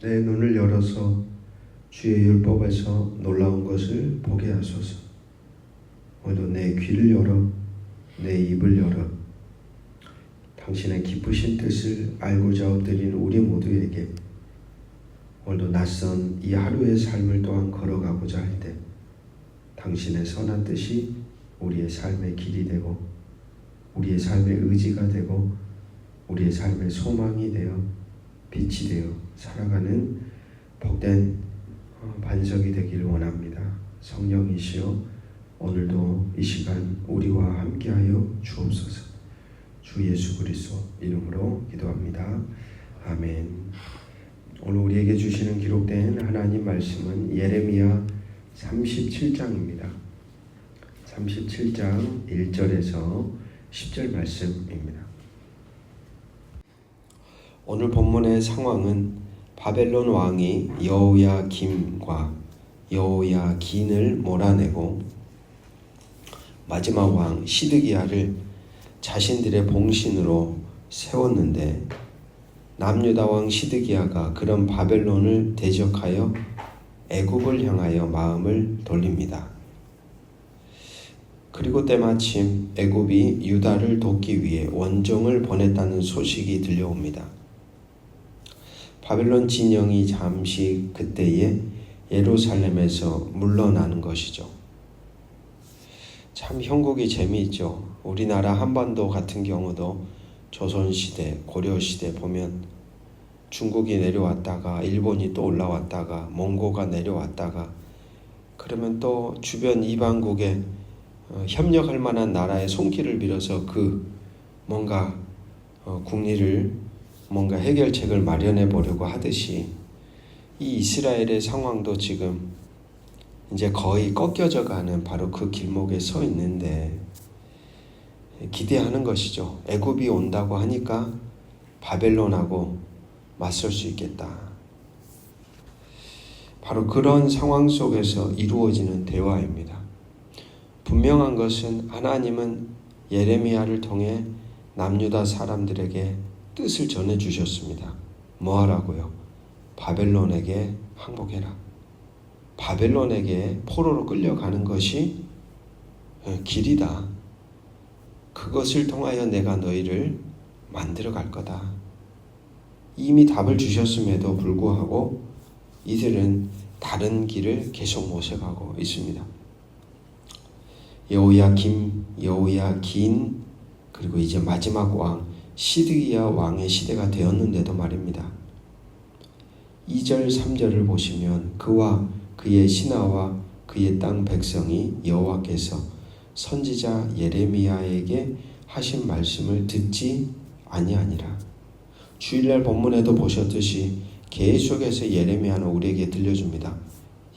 내 눈을 열어서 주의 율법에서 놀라운 것을 보게 하소서. 오늘도 내 귀를 열어 내 입을 열어 당신의 기쁘신 뜻을 알고자 엎드린 우리 모두에게 오늘도 낯선 이 하루의 삶을 또한 걸어가고자 할 때 당신의 선한 뜻이 우리의 삶의 길이 되고 우리의 삶의 의지가 되고 우리의 삶의 소망이 되어 빛이 되어 살아가는 복된 반석이 되기를 원합니다. 성령이시여 오늘도 이 시간 우리와 함께하여 주옵소서. 주 예수 그리스도 이름으로 기도합니다. 아멘. 오늘 우리에게 주시는 기록된 하나님 말씀은 예레미야 37장입니다. 37장 1절에서 10절 말씀입니다. 오늘 본문의 상황은 바벨론 왕이 여호야김과 여호야긴을 몰아내고 마지막 왕 시드기야를 자신들의 봉신으로 세웠는데 남유다 왕 시드기야가 그런 바벨론을 대적하여 애굽을 향하여 마음을 돌립니다. 그리고 때마침 애굽이 유다를 돕기 위해 원정을 보냈다는 소식이 들려옵니다. 바벨론 진영이 잠시 그때에 예루살렘에서 물러나는 것이죠. 참 형국이 재미있죠. 우리나라 한반도 같은 경우도 조선시대, 고려시대 보면 중국이 내려왔다가 일본이 또 올라왔다가 몽고가 내려왔다가 그러면 또 주변 이방국에 협력할 만한 나라의 손길을 빌어서 그 뭔가 국리를 뭔가 해결책을 마련해 보려고 하듯이 이 이스라엘의 상황도 지금 이제 거의 꺾여져 가는 바로 그 길목에 서 있는데 기대하는 것이죠. 애굽이 온다고 하니까 바벨론하고 맞설 수 있겠다. 바로 그런 상황 속에서 이루어지는 대화입니다. 분명한 것은 하나님은 예레미야를 통해 남유다 사람들에게 뜻을 전해주셨습니다. 뭐 하라고요? 바벨론에게 항복해라. 바벨론에게 포로로 끌려가는 것이 길이다. 그것을 통하여 내가 너희를 만들어 갈 거다. 이미 답을 주셨음에도 불구하고 이들은 다른 길을 계속 모색하고 있습니다. 여호야김, 여호야긴, 그리고 이제 마지막 왕 시드기야 왕의 시대가 되었는데도 말입니다. 2절 3절을 보시면 그와 그의 신하와 그의 땅 백성이 여호와께서 선지자 예레미야에게 하신 말씀을 듣지 아니하니라. 주일날 본문에도 보셨듯이 계속해서 예레미야는 우리에게 들려줍니다.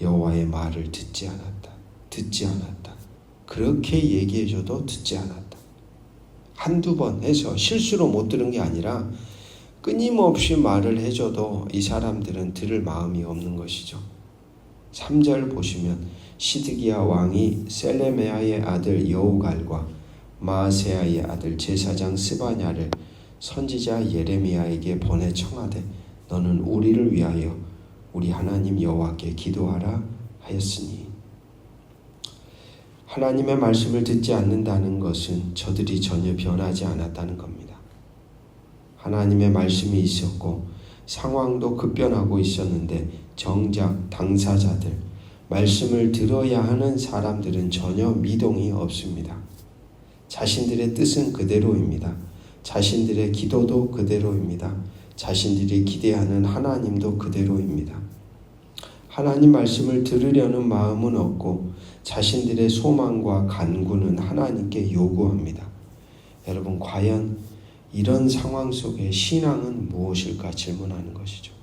여호와의 말을 듣지 않았다. 듣지 않았다. 그렇게 얘기해줘도 듣지 않았다. 한두 번 해서 실수로 못 들은 게 아니라 끊임없이 말을 해줘도 이 사람들은 들을 마음이 없는 것이죠. 3절 보시면 시드기야 왕이 셀레메아의 아들 여우갈과 마아세야의 아들 제사장 스바냐를 선지자 예레미야에게 보내 청하되 너는 우리를 위하여 우리 하나님 여호와께 기도하라 하였으니 하나님의 말씀을 듣지 않는다는 것은 저들이 전혀 변하지 않았다는 겁니다. 하나님의 말씀이 있었고 상황도 급변하고 있었는데 정작 당사자들, 말씀을 들어야 하는 사람들은 전혀 미동이 없습니다. 자신들의 뜻은 그대로입니다. 자신들의 기도도 그대로입니다. 자신들이 기대하는 하나님도 그대로입니다. 하나님 말씀을 들으려는 마음은 없고 자신들의 소망과 간구는 하나님께 요구합니다. 여러분, 과연 이런 상황 속에 신앙은 무엇일까 질문하는 것이죠.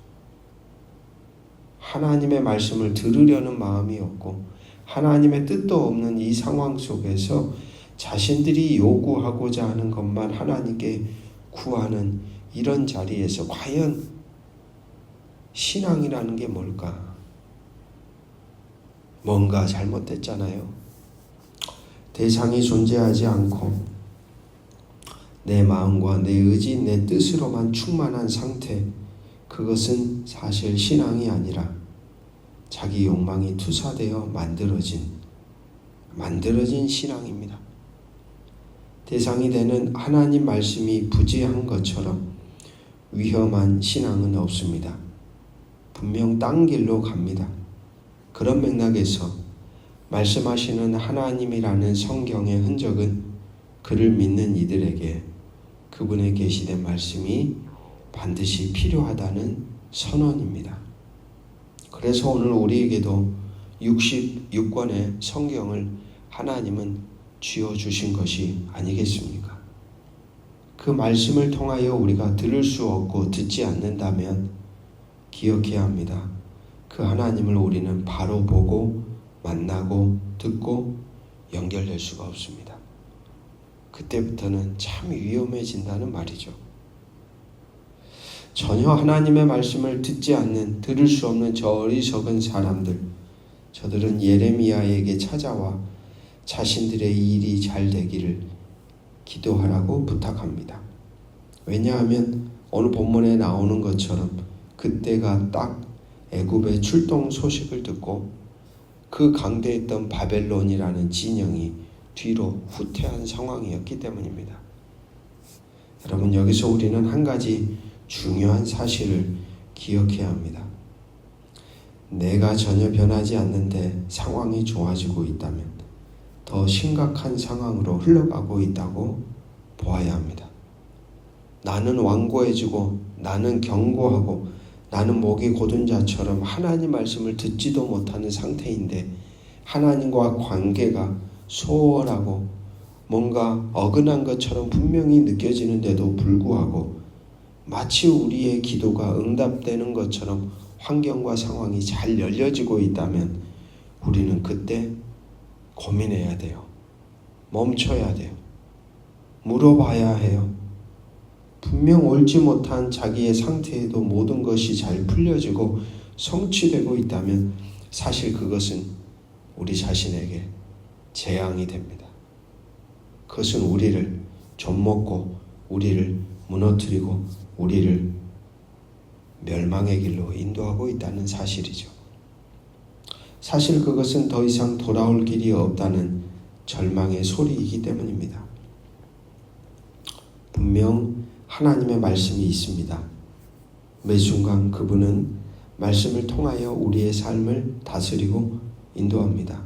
하나님의 말씀을 들으려는 마음이 없고 하나님의 뜻도 없는 이 상황 속에서 자신들이 요구하고자 하는 것만 하나님께 구하는 이런 자리에서 과연 신앙이라는 게 뭘까? 뭔가 잘못됐잖아요. 대상이 존재하지 않고 내 마음과 내 의지, 내 뜻으로만 충만한 상태, 그것은 사실 신앙이 아니라 자기 욕망이 투사되어 만들어진 신앙입니다. 대상이 되는 하나님 말씀이 부재한 것처럼 위험한 신앙은 없습니다. 분명 딴 길로 갑니다. 그런 맥락에서 말씀하시는 하나님이라는 성경의 흔적은 그를 믿는 이들에게 그분의 계시된 말씀이 반드시 필요하다는 선언입니다. 그래서 오늘 우리에게도 66권의 성경을 하나님은 쥐어주신 것이 아니겠습니까? 그 말씀을 통하여 우리가 들을 수 없고 듣지 않는다면 기억해야 합니다. 그 하나님을 우리는 바로 보고 만나고 듣고 연결될 수가 없습니다. 그때부터는 참 위험해진다는 말이죠. 전혀 하나님의 말씀을 듣지 않는, 들을 수 없는 저 어리석은 사람들, 저들은 예레미야에게 찾아와 자신들의 일이 잘 되기를 기도하라고 부탁합니다. 왜냐하면 오늘 본문에 나오는 것처럼 그때가 딱 애굽의 출동 소식을 듣고 그 강대했던 바벨론이라는 진영이 뒤로 후퇴한 상황이었기 때문입니다. 여러분, 여기서 우리는 한 가지 중요한 사실을 기억해야 합니다. 내가 전혀 변하지 않는데 상황이 좋아지고 있다면 더 심각한 상황으로 흘러가고 있다고 보아야 합니다. 나는 완고해지고 나는 견고하고 나는 목이 곧은 자처럼 하나님 말씀을 듣지도 못하는 상태인데 하나님과 관계가 소홀하고 뭔가 어긋난 것처럼 분명히 느껴지는데도 불구하고 마치 우리의 기도가 응답되는 것처럼 환경과 상황이 잘 열려지고 있다면 우리는 그때 고민해야 돼요. 멈춰야 돼요. 물어봐야 해요. 분명 옳지 못한 자기의 상태에도 모든 것이 잘 풀려지고 성취되고 있다면 사실 그것은 우리 자신에게 재앙이 됩니다. 그것은 우리를 좀먹고 우리를 무너뜨리고 우리를 멸망의 길로 인도하고 있다는 사실이죠. 사실 그것은 더 이상 돌아올 길이 없다는 절망의 소리이기 때문입니다. 분명 하나님의 말씀이 있습니다. 매 순간 그분은 말씀을 통하여 우리의 삶을 다스리고 인도합니다.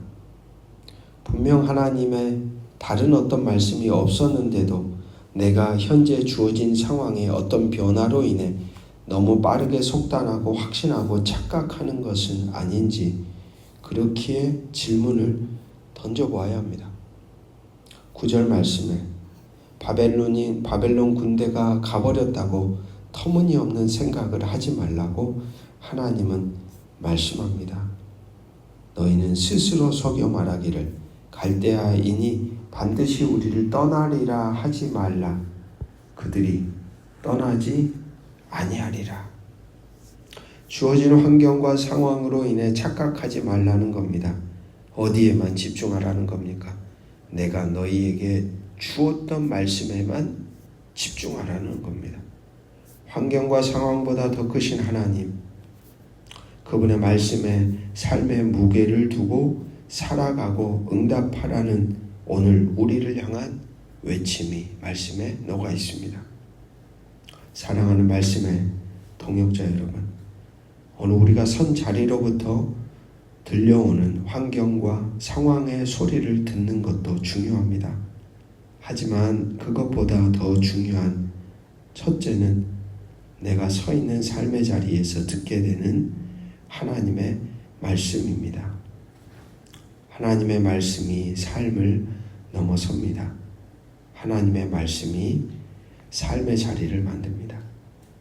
분명 하나님의 다른 어떤 말씀이 없었는데도 내가 현재 주어진 상황의 어떤 변화로 인해 너무 빠르게 속단하고 확신하고 착각하는 것은 아닌지 그렇게 질문을 던져보아야 합니다. 9절 말씀에 바벨론 군대가 가버렸다고 터무니없는 생각을 하지 말라고 하나님은 말씀합니다. 너희는 스스로 속여 말하기를 갈대아인이 반드시 우리를 떠나리라 하지 말라. 그들이 떠나지 아니하리라. 주어진 환경과 상황으로 인해 착각하지 말라는 겁니다. 어디에만 집중하라는 겁니까? 내가 너희에게 주었던 말씀에만 집중하라는 겁니다. 환경과 상황보다 더 크신 하나님, 그분의 말씀에 삶의 무게를 두고 살아가고 응답하라는 오늘 우리를 향한 외침이 말씀에 녹아 있습니다. 사랑하는 말씀의 동역자 여러분, 오늘 우리가 선 자리로부터 들려오는 환경과 상황의 소리를 듣는 것도 중요합니다. 하지만 그것보다 더 중요한 첫째는 내가 서 있는 삶의 자리에서 듣게 되는 하나님의 말씀입니다. 하나님의 말씀이 삶을 넘어섭니다. 하나님의 말씀이 삶의 자리를 만듭니다.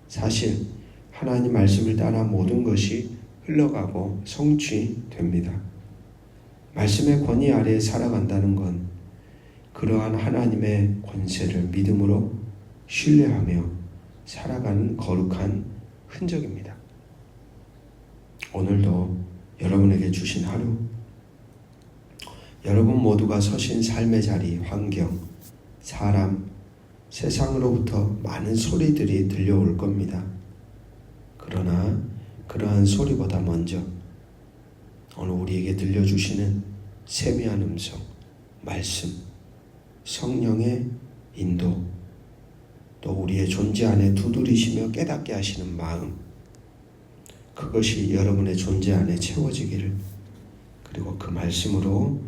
사실 하나님 말씀을 따라 모든 것이 흘러가고 성취됩니다. 말씀의 권위 아래에 살아간다는 건 그러한 하나님의 권세를 믿음으로 신뢰하며 살아가는 거룩한 흔적입니다. 오늘도 여러분에게 주신 하루, 여러분 모두가 서신 삶의 자리, 환경, 사람, 세상으로부터 많은 소리들이 들려올 겁니다. 그러나 그러한 소리보다 먼저 오늘 우리에게 들려주시는 세미한 음성, 말씀, 성령의 인도, 또 우리의 존재 안에 두드리시며 깨닫게 하시는 마음, 그것이 여러분의 존재 안에 채워지기를, 그리고 그 말씀으로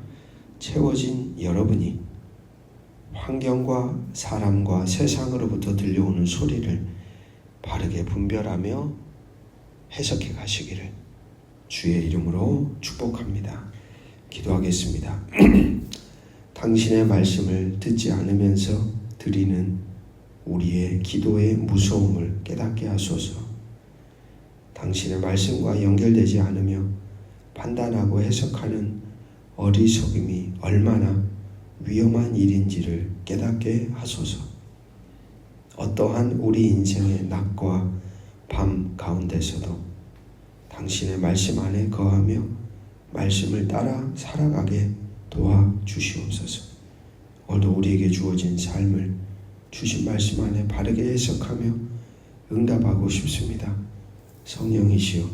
채워진 여러분이 환경과 사람과 세상으로부터 들려오는 소리를 바르게 분별하며 해석해 가시기를 주의 이름으로 축복합니다. 기도하겠습니다. 당신의 말씀을 듣지 않으면서 드리는 우리의 기도의 무서움을 깨닫게 하소서. 당신의 말씀과 연결되지 않으며 판단하고 해석하는 어리석음이 얼마나 위험한 일인지를 깨닫게 하소서. 어떠한 우리 인생의 낮과 밤 가운데서도 당신의 말씀 안에 거하며 말씀을 따라 살아가게 도와주시옵소서. 오늘도 우리에게 주어진 삶을 주신 말씀 안에 바르게 해석하며 응답하고 싶습니다. 성령이시여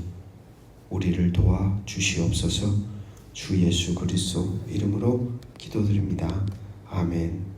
우리를 도와주시옵소서. 주 예수 그리스도 이름으로 기도드립니다. 아멘.